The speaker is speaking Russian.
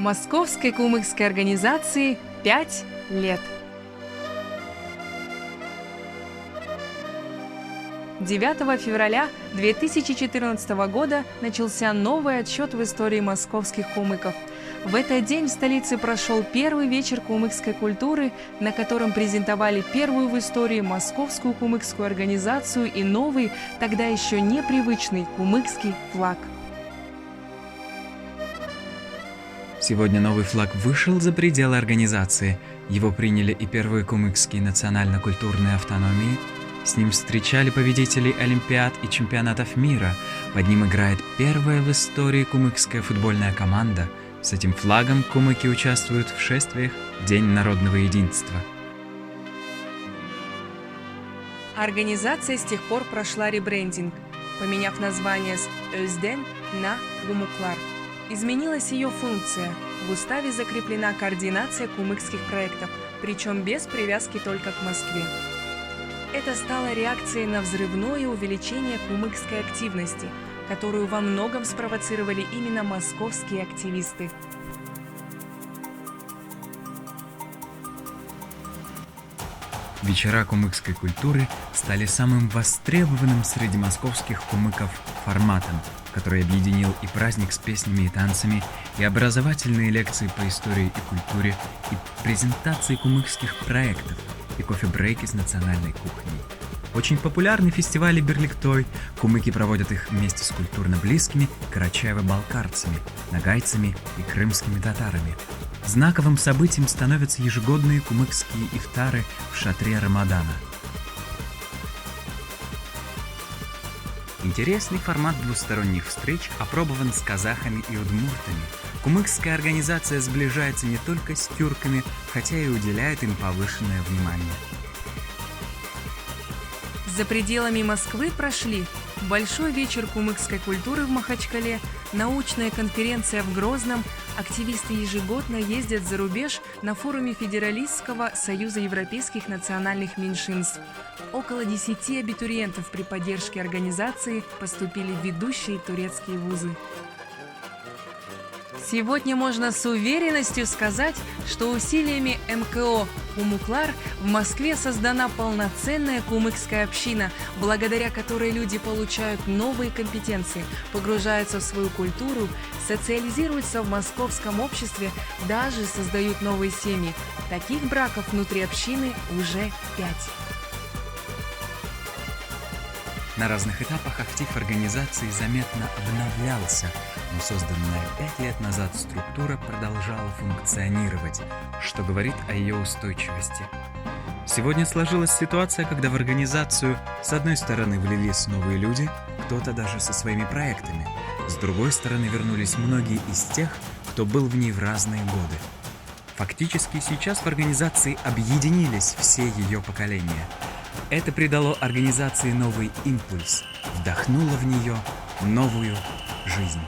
Московской кумыкской организации 5 лет. 9 февраля 2014 года начался новый отсчет в истории московских кумыков. В этот день в столице прошел первый вечер кумыкской культуры, на котором презентовали первую в истории московскую кумыкскую организацию и новый, тогда еще непривычный кумыкский флаг. Сегодня новый флаг вышел за пределы организации. Его приняли и первые кумыкские национально-культурные автономии. С ним встречали победителей Олимпиад и чемпионатов мира. Под ним играет первая в истории кумыкская футбольная команда. С этим флагом кумыки участвуют в шествиях в День народного единства. Организация с тех пор прошла ребрендинг, поменяв название с ÖSDEN на Кумуклар. Изменилась ее функция. В уставе закреплена координация кумыкских проектов, причем без привязки только к Москве. Это стало реакцией на взрывное увеличение кумыкской активности, которую во многом спровоцировали именно московские активисты. Вечера кумыкской культуры стали самым востребованным среди московских кумыков форматом, который объединил и праздник с песнями и танцами, и образовательные лекции по истории и культуре, и презентации кумыкских проектов, и кофе-брейки с национальной кухней. Очень популярны фестивали Берликтой. Кумыки проводят их вместе с культурно близкими карачаево-балкарцами, нагайцами и крымскими татарами. Знаковым событием становятся ежегодные кумыкские ифтары в шатре Рамадана. Интересный формат двусторонних встреч опробован с казахами и удмуртами. Кумыкская организация сближается не только с тюрками, хотя и уделяет им повышенное внимание. За пределами Москвы прошли Большой вечер кумыкской культуры в Махачкале, научная конференция в Грозном. Активисты ежегодно ездят за рубеж на форуме Федералистского союза европейских национальных меньшинств. Около 10 абитуриентов при поддержке организации поступили в ведущие турецкие вузы. Сегодня можно с уверенностью сказать, что усилиями МКО «Кумуклар» в Москве создана полноценная кумыкская община, благодаря которой люди получают новые компетенции, погружаются в свою культуру, социализируются в московском обществе, даже создают новые семьи. Таких браков внутри общины уже 5. На разных этапах актив организации заметно обновлялся, но созданная 5 лет назад структура продолжала функционировать, что говорит о ее устойчивости. Сегодня сложилась ситуация, когда в организацию с одной стороны влились новые люди, кто-то даже со своими проектами, с другой стороны вернулись многие из тех, кто был в ней в разные годы. Фактически сейчас в организации объединились все ее поколения. Это придало организации новый импульс, вдохнуло в нее новую жизнь.